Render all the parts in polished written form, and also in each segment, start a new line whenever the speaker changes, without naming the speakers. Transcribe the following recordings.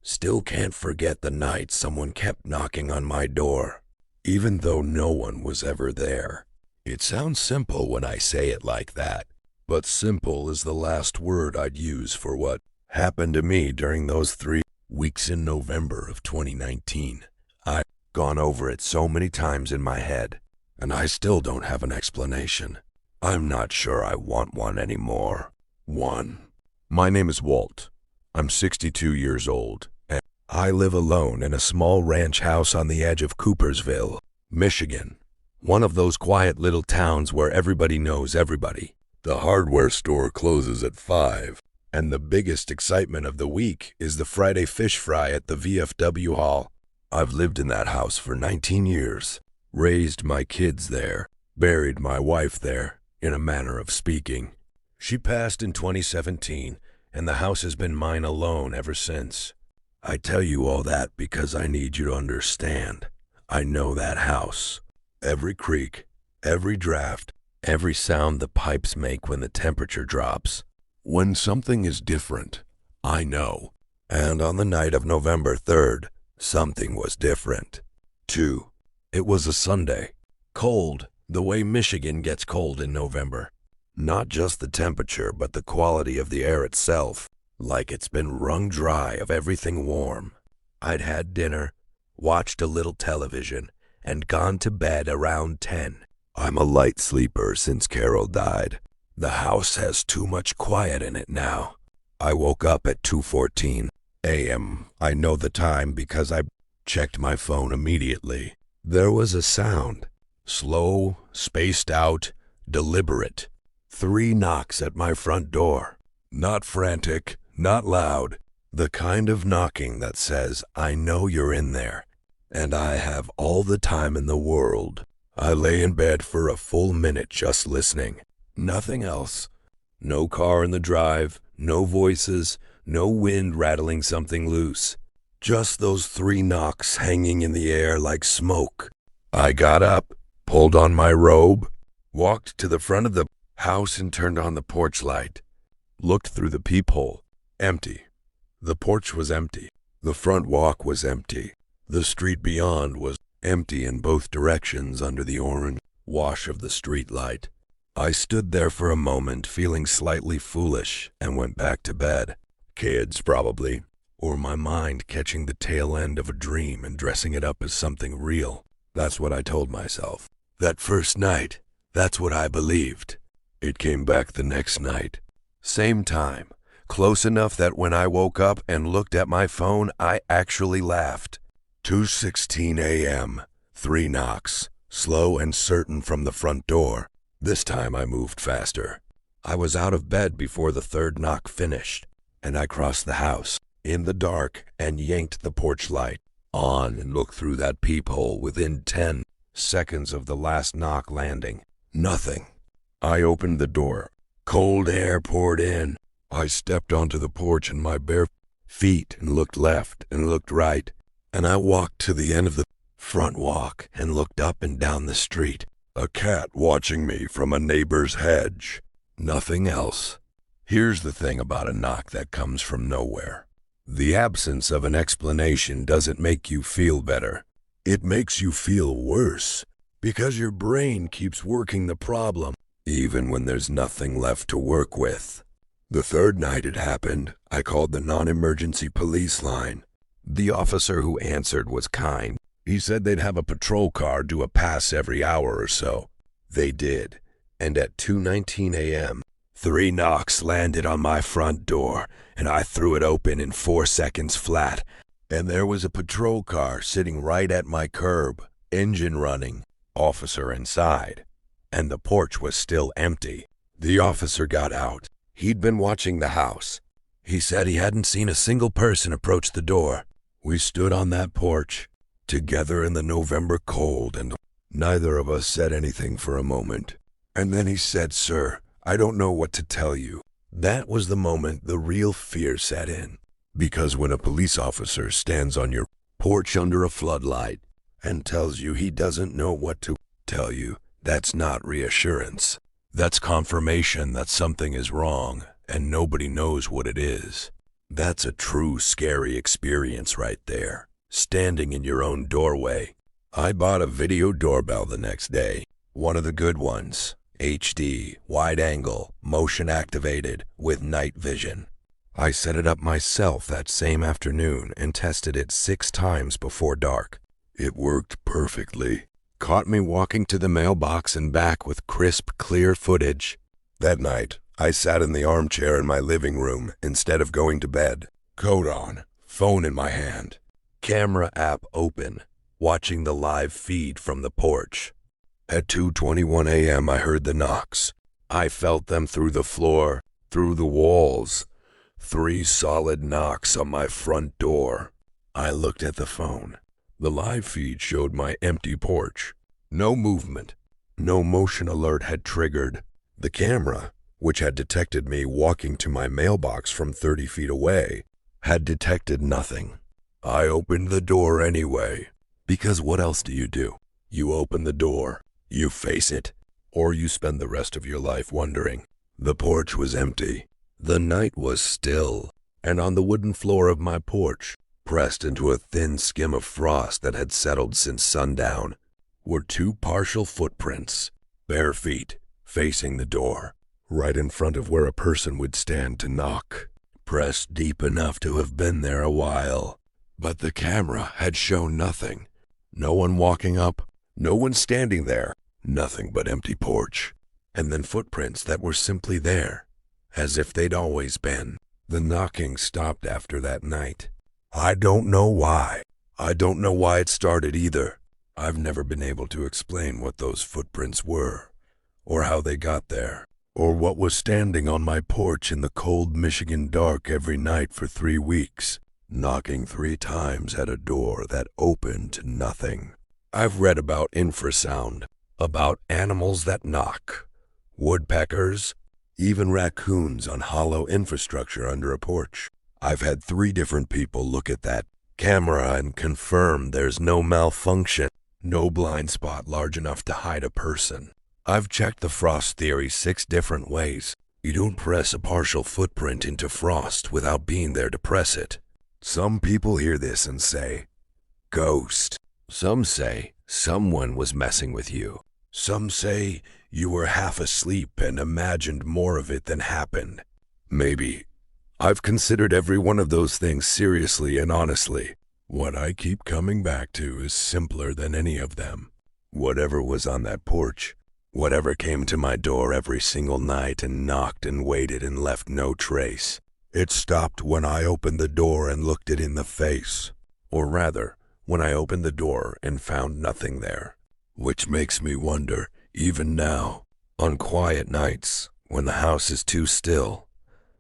Still can't forget the night someone kept knocking on my door, even though no one was ever there. It sounds simple when I say it like that, but simple is the last word I'd use for what happened to me during those 3 weeks in November of 2019. I've gone over it so many times in my head, and I still don't have an explanation. I'm not sure I want one anymore. 1. My name is Walt. I'm 62 years old, and I live alone in a small ranch house on the edge of Coopersville, Michigan. One of those quiet little towns where everybody knows everybody. The hardware store closes at 5, and the biggest excitement of the week is the Friday fish fry at the VFW hall. I've lived in that house for 19 years, raised my kids there, buried my wife there, in a manner of speaking. She passed in 2017, and the house has been mine alone ever since. I tell you all that because I need you to understand. I know that house. Every creak, every draft, every sound the pipes make when the temperature drops. When something is different, I know. And on the night of November 3rd, something was different. 2. It was a Sunday. Cold, the way Michigan gets cold in November. Not just the temperature, but the quality of the air itself, like it's been wrung dry of everything warm. I'd had dinner, watched a little television, and gone to bed around 10. I'm a light sleeper since Carol died. The house has too much quiet in it now. I woke up at 2:14 a.m. I know the time because I checked my phone immediately. There was a sound. Slow, spaced out, deliberate. 3 knocks at my front door. Not frantic, not loud. The kind of knocking that says, I know you're in there, and I have all the time in the world. I lay in bed for a full minute just listening. Nothing else. No car in the drive, no voices, no wind rattling something loose. Just those 3 knocks hanging in the air like smoke. I got up, pulled on my robe, walked to the front of the house and turned on the porch light. Looked through the peephole. Empty. The porch was empty. The front walk was empty. The street beyond was empty in both directions under the orange wash of the street light. I stood there for a moment feeling slightly foolish and went back to bed. Kids, probably. Or my mind catching the tail end of a dream and dressing it up as something real. That's what I told myself. That first night, that's what I believed. It came back the next night. Same time. Close enough that when I woke up and looked at my phone, I actually laughed. 2:16 a.m. 3 knocks. Slow and certain from the front door. This time I moved faster. I was out of bed before the 3rd knock finished, and I crossed the house in the dark and yanked the porch light on and looked through that peephole within 10 seconds of the last knock landing. Nothing. I opened the door. Cold air poured in. I stepped onto the porch in my bare feet and looked left and looked right, and I walked to the end of the front walk and looked up and down the street. A cat watching me from a neighbor's hedge. Nothing else. Here's the thing about a knock that comes from nowhere. The absence of an explanation doesn't make you feel better. It makes you feel worse, because your brain keeps working the problem, even when there's nothing left to work with. The 3rd night it happened, I called the non-emergency police line. The officer who answered was kind. He said they'd have a patrol car do a pass every hour or so. They did, and at 2:19 a.m., 3 knocks landed on my front door, and I threw it open in 4 seconds flat, and there was a patrol car sitting right at my curb, engine running, officer inside, and the porch was still empty. The officer got out. He'd been watching the house. He said he hadn't seen a single person approach the door. We stood on that porch, together in the November cold, and neither of us said anything for a moment. And then he said, "Sir, I don't know what to tell you." That was the moment the real fear set in. Because when a police officer stands on your porch under a floodlight and tells you he doesn't know what to tell you, that's not reassurance. That's confirmation that something is wrong and nobody knows what it is. That's a true scary experience right there, standing in your own doorway. I bought a video doorbell the next day, one of the good ones, HD, wide angle, motion activated, with night vision. I set it up myself that same afternoon and tested it 6 times before dark. It worked perfectly. Caught me walking to the mailbox and back with crisp, clear footage. That night, I sat in the armchair in my living room instead of going to bed. Coat on, phone in my hand, camera app open, watching the live feed from the porch. At 2:21 a.m. I heard the knocks. I felt them through the floor, through the walls. 3 solid knocks on my front door. I looked at the phone. The live feed showed my empty porch. No movement. No motion alert had triggered. The camera, which had detected me walking to my mailbox from 30 feet away, had detected nothing. I opened the door anyway. Because what else do? You open the door, you face it, or you spend the rest of your life wondering. The porch was empty. The night was still, and on the wooden floor of my porch, pressed into a thin skim of frost that had settled since sundown, were 2 partial footprints, bare feet, facing the door, right in front of where a person would stand to knock, pressed deep enough to have been there a while. But the camera had shown nothing. No one walking up, no one standing there, nothing but empty porch. And then footprints that were simply there, as if they'd always been. The knocking stopped after that night. I don't know why. I don't know why it started either. I've never been able to explain what those footprints were, or how they got there, or what was standing on my porch in the cold Michigan dark every night for 3 weeks, knocking 3 times at a door that opened to nothing. I've read about infrasound, about animals that knock, woodpeckers, even raccoons on hollow infrastructure under a porch. I've had 3 different people look at that camera and confirm there's no malfunction, no blind spot large enough to hide a person. I've checked the frost theory 6 different ways. You don't press a partial footprint into frost without being there to press it. Some people hear this and say, ghost. Some say someone was messing with you. Some say you were half asleep and imagined more of it than happened. Maybe. I've considered every one of those things seriously and honestly. What I keep coming back to is simpler than any of them. Whatever was on that porch, whatever came to my door every single night and knocked and waited and left no trace, it stopped when I opened the door and looked it in the face. Or rather, when I opened the door and found nothing there. Which makes me wonder, even now, on quiet nights, when the house is too still,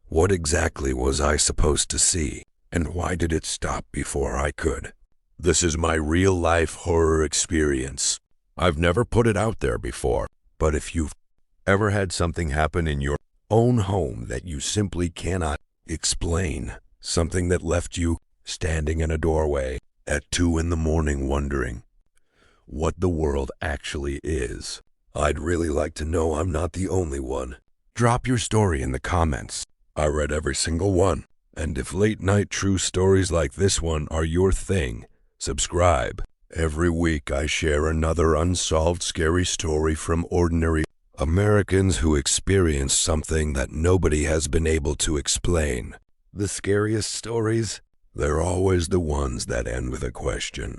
what exactly was I supposed to see, and why did it stop before I could? This is my real-life horror experience. I've never put it out there before, but if you've ever had something happen in your own home that you simply cannot explain, something that left you standing in a doorway at 2 in the morning wondering what the world actually is, I'd really like to know I'm not the only one. Drop your story in the comments. I read every single one, and if late-night true stories like this one are your thing, subscribe. Every week I share another unsolved scary story from ordinary Americans who experienced something that nobody has been able to explain. The scariest stories? They're always the ones that end with a question.